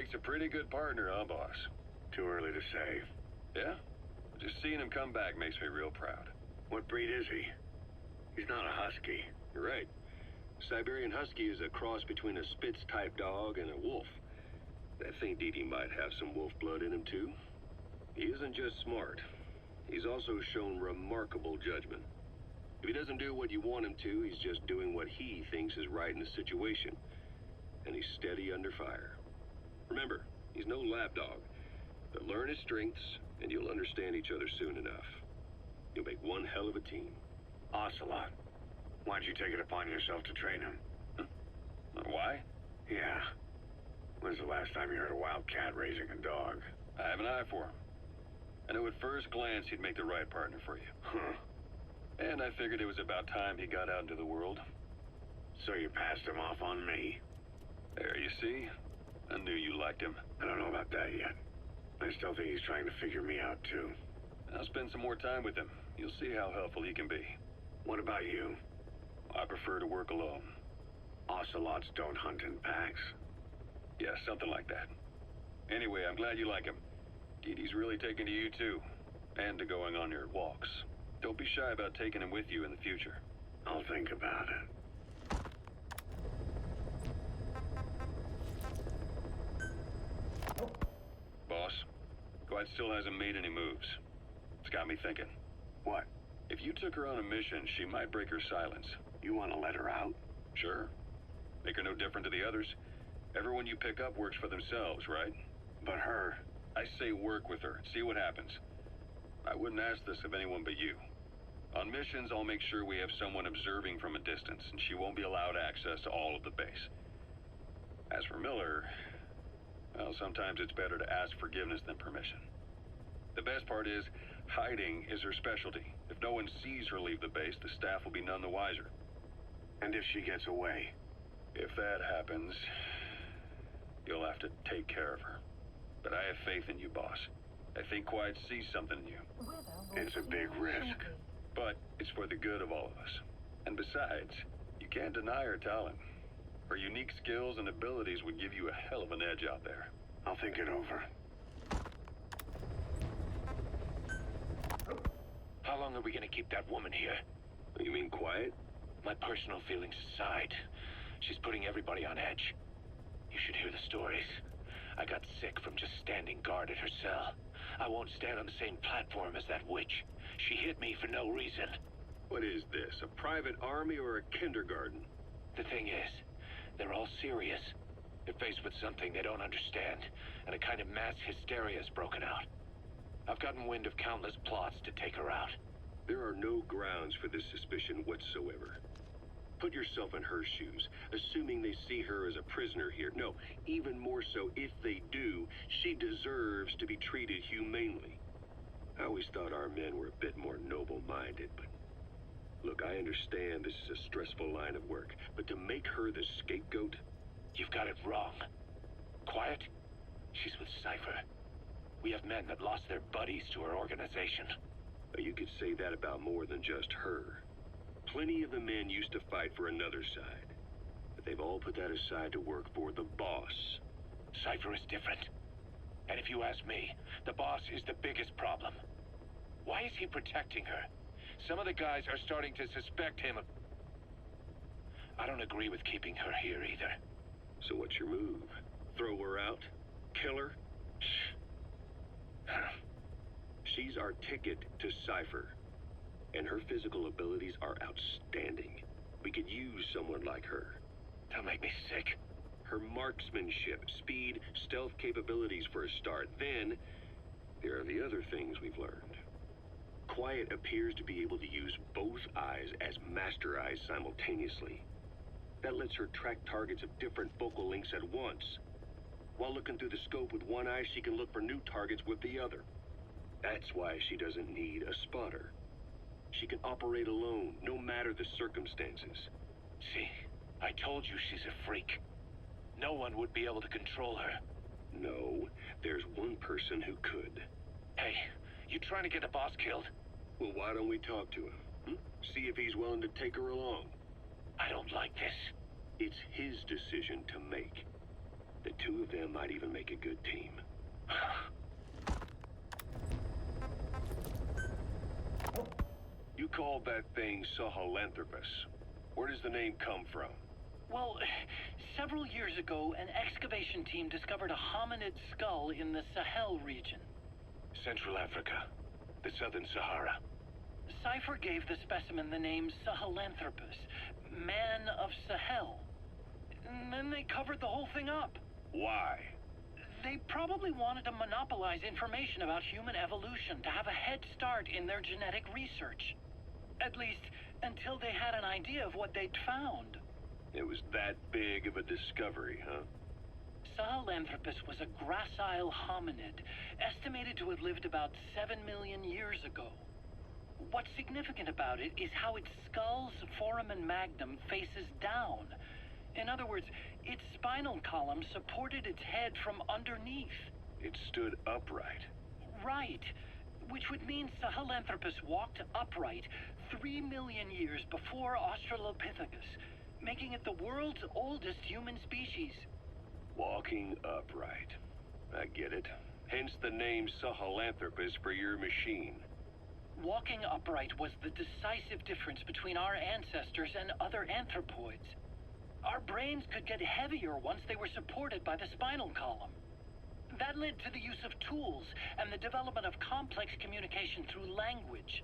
makes a pretty good partner, huh, boss? Too early to say. Yeah? Just seeing him come back makes me real proud. What breed is he? He's not a husky. You're right. Siberian Husky is a cross between a Spitz-type dog and a wolf. I think Dee Dee might have some wolf blood in him, too. He isn't just smart. He's also shown remarkable judgment. If he doesn't do what you want him to, he's just doing what he thinks is right in the situation. And he's steady under fire. Remember, he's no lapdog. But learn his strengths, and you'll understand each other soon enough. You'll make one hell of a team. Ocelot. Why'd you take it upon yourself to train him? Why? Yeah. When's the last time you heard a wildcat raising a dog? I have an eye for him. I knew at first glance he'd make the right partner for you. Huh. And I figured it was about time he got out into the world. So you passed him off on me? There, you see? I knew you liked him. I don't know about that yet. I still think he's trying to figure me out, too. I'll spend some more time with him. You'll see how helpful he can be. What about you? I prefer to work alone. Ocelots don't hunt in packs. Yeah, something like that. Anyway, I'm glad you like him. Dee Dee's really taken to you, too. And to going on your walks. Don't be shy about taking him with you in the future. I'll think about it. Boss, Dwight still hasn't made any moves. It's got me thinking. What? If you took her on a mission, she might break her silence. You want to let her out? Sure. Make her no different to the others. Everyone you pick up works for themselves, right? But her... I say work with her. See what happens. I wouldn't ask this of anyone but you. On missions, I'll make sure we have someone observing from a distance, and she won't be allowed access to all of the base. As for Miller, well, sometimes it's better to ask forgiveness than permission. The best part is, hiding is her specialty. If no one sees her leave the base, the staff will be none the wiser. And if she gets away? If that happens, you'll have to take care of her. But I have faith in you, boss. I think Quiet sees something in you. It's a big risk. But it's for the good of all of us. And besides, you can't deny her talent. Her unique skills and abilities would give you a hell of an edge out there. I'll think it over. How long are we gonna keep that woman here? You mean Quiet? My personal feelings aside, she's putting everybody on edge. You should hear the stories. I got sick from just standing guard at her cell. I won't stand on the same platform as that witch. She hit me for no reason. What is this, a private army or a kindergarten? The thing is, they're all serious. They're faced with something they don't understand, and a kind of mass hysteria has broken out. I've gotten wind of countless plots to take her out. There are no grounds for this suspicion whatsoever. Put yourself in her shoes, assuming they see her as a prisoner here. No, even more so, if they do, she deserves to be treated humanely. I always thought our men were a bit more noble-minded, but... Look, I understand this is a stressful line of work, but to make her the scapegoat... You've got it wrong. Quiet? She's with Cypher. We have men that lost their buddies to her organization. You could say that about more than just her. Plenty of the men used to fight for another side, but they've all put that aside to work for the boss. Cypher is different. And if you ask me, the boss is the biggest problem. Why is he protecting her? Some of the guys are starting to suspect him of... I don't agree with keeping her here either. So what's your move? Throw her out? Kill her? She's our ticket to Cypher. And her physical abilities are outstanding. We could use someone like her. That'll make me sick. Her marksmanship, speed, stealth capabilities for a start. Then, there are the other things we've learned. Quiet appears to be able to use both eyes as master eyes simultaneously. That lets her track targets of different focal lengths at once. While looking through the scope with one eye, she can look for new targets with the other. That's why she doesn't need a spotter. She can operate alone, no matter the circumstances. See, I told you she's a freak. No one would be able to control her. No, there's one person who could. Hey, you trying to get the boss killed? Well, why don't we talk to him? See if he's willing to take her along. I don't like this. It's his decision to make. The two of them might even make a good team. You called that thing Sahelanthropus. Where does the name come from? Well, several years ago, an excavation team discovered a hominid skull in the Sahel region. Central Africa. The Southern Sahara. Cypher gave the specimen the name Sahelanthropus, man of Sahel. And then they covered the whole thing up. Why? They probably wanted to monopolize information about human evolution to have a head start in their genetic research. At least, until they had an idea of what they'd found. It was that big of a discovery, huh? Sahelanthropus was a gracile hominid, estimated to have lived about 7 million years ago. What's significant about it is how its skull's foramen magnum faces down. In other words, its spinal column supported its head from underneath. It stood upright. Right. Which would mean Sahelanthropus walked upright 3 million years before Australopithecus, making it the world's oldest human species. Walking upright. I get it. Hence the name Sahelanthropus for your machine. Walking upright was the decisive difference between our ancestors and other anthropoids. Our brains could get heavier once they were supported by the spinal column. That led to the use of tools and the development of complex communication through language.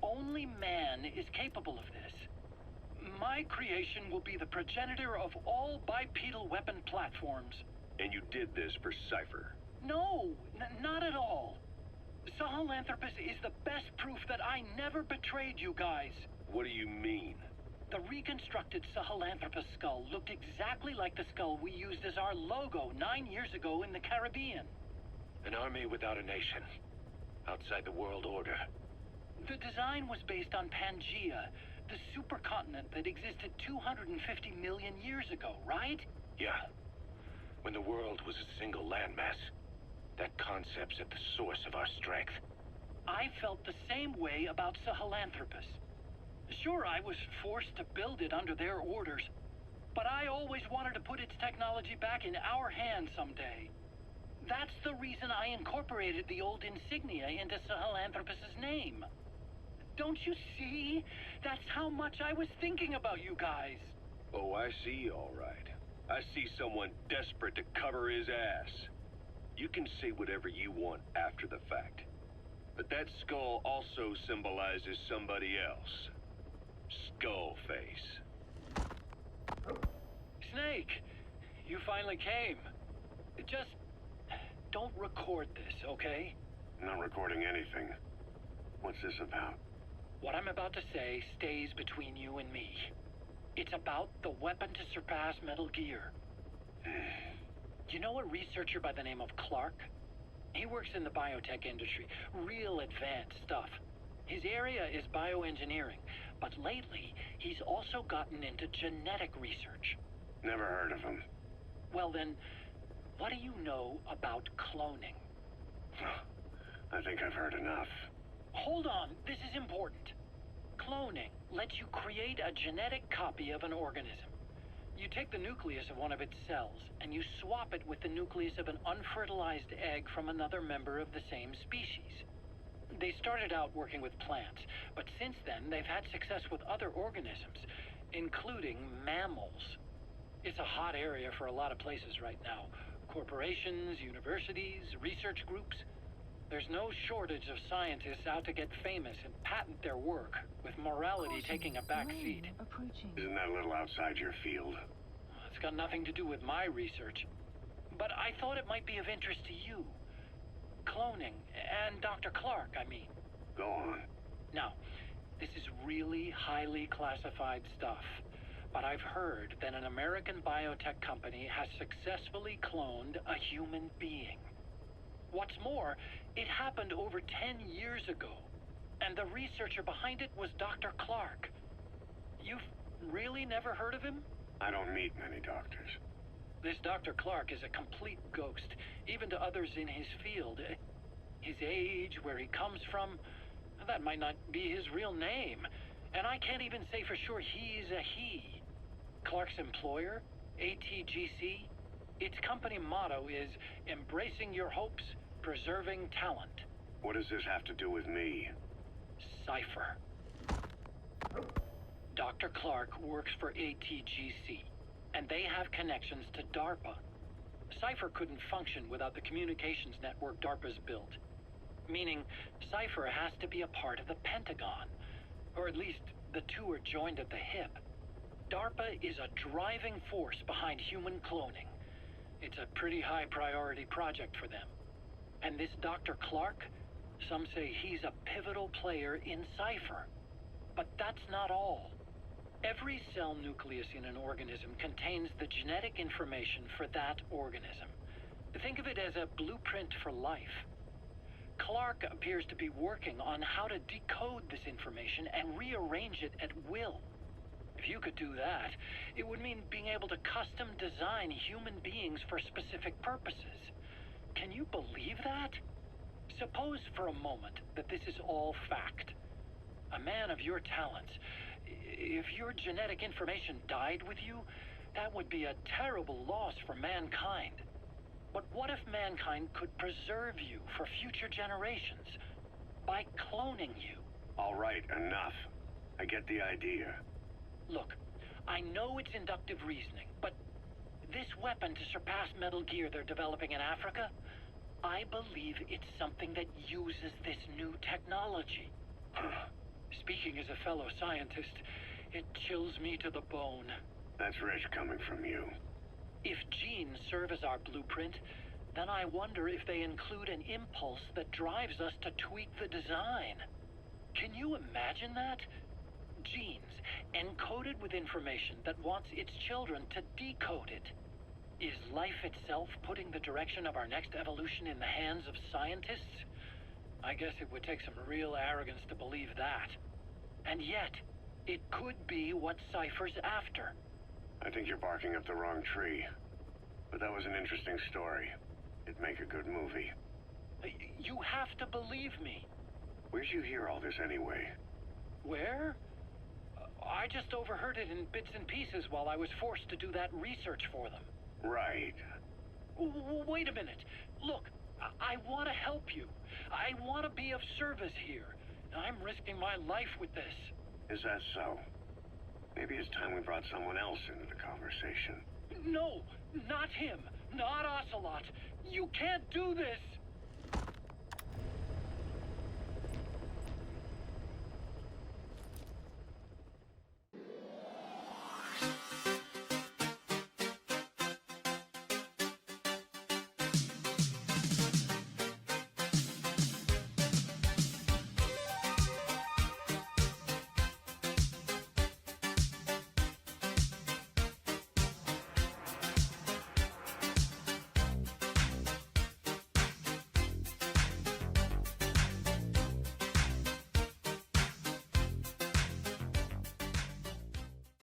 Only man is capable of this. My creation will be the progenitor of all bipedal weapon platforms. And you did this for Cypher? No, not at all. Sahelanthropus is the best proof that I never betrayed you guys. What do you mean? The reconstructed Sahelanthropus skull looked exactly like the skull we used as our logo 9 years ago in the Caribbean. An army without a nation. Outside the world order. The design was based on Pangaea, the supercontinent that existed 250 million years ago, right? Yeah. When the world was a single landmass. That concept's at the source of our strength. I felt the same way about Sahelanthropus. Sure, I was forced to build it under their orders, but I always wanted to put its technology back in our hands someday. That's the reason I incorporated the old insignia into Sahelanthropus's name. Don't you see? That's how much I was thinking about you guys. Oh, I see, all right. I see someone desperate to cover his ass. You can say whatever you want after the fact. But that skull also symbolizes somebody else. Skullface. Snake, you finally came. Just don't record this, okay? Not recording anything. What's this about? What I'm about to say stays between you and me. It's about the weapon to surpass Metal Gear. You know a researcher by the name of Clark? He works in the biotech industry, real advanced stuff. His area is bioengineering, but lately he's also gotten into genetic research. Never heard of him. Well then, what do you know about cloning? I think I've heard enough. Hold on, this is important. Cloning lets you create a genetic copy of an organism. You take the nucleus of one of its cells, and you swap it with the nucleus of an unfertilized egg from another member of the same species. They started out working with plants, but since then they've had success with other organisms, including mammals. It's a hot area for a lot of places right now. Corporations, universities, research groups. There's no shortage of scientists out to get famous and patent their work, with morality taking a back seat. Isn't that a little outside your field? It's got nothing to do with my research. But I thought it might be of interest to you. Cloning, and Dr. Clark, I mean. Go on. Now, this is really highly classified stuff. But I've heard that an American biotech company has successfully cloned a human being. What's more, it happened over 10 years ago, and the researcher behind it was Dr. Clark. You've really never heard of him? I don't meet many doctors. This Dr. Clark is a complete ghost, even to others in his field. His age, where he comes from, that might not be his real name. And I can't even say for sure he's a he. Clark's employer, ATGC, Its company motto is embracing your hopes, preserving talent. What does this have to do with me? Cypher. Dr. Clark works for ATGC, and they have connections to DARPA. Cypher couldn't function without the communications network DARPA's built. Meaning, Cypher has to be a part of the Pentagon. Or at least, the two are joined at the hip. DARPA is a driving force behind human cloning. It's a pretty high priority project for them. And this Dr. Clark, some say he's a pivotal player in Cypher. But that's not all. Every cell nucleus in an organism contains the genetic information for that organism. Think of it as a blueprint for life. Clark appears to be working on how to decode this information and rearrange it at will. If you could do that, it would mean being able to custom design human beings for specific purposes. Can you believe that? Suppose for a moment that this is all fact. A man of your talents, if your genetic information died with you, that would be a terrible loss for mankind. But what if mankind could preserve you for future generations by cloning you? All right, enough. I get the idea. Look, I know it's inductive reasoning, but this weapon to surpass Metal Gear they're developing in Africa, I believe it's something that uses this new technology. Speaking as a fellow scientist, it chills me to the bone. That's rich coming from you. If genes serve as our blueprint, then I wonder if they include an impulse that drives us to tweak the design. Can you imagine that? Genes, encoded with information that wants its children to decode it. Is life itself putting the direction of our next evolution in the hands of scientists? I guess it would take some real arrogance to believe that. And yet, it could be what Cypher's after. I think you're barking up the wrong tree. But that was an interesting story. It'd make a good movie. You have to believe me. Where'd you hear all this anyway? Where? I just overheard it in bits and pieces while I was forced to do that research for them. Right. Wait a minute. Look, I want to help you. I want to be of service here. I'm risking my life with this. Is that so? Maybe it's time we brought someone else into the conversation. No, not him. Not Ocelot. You can't do this.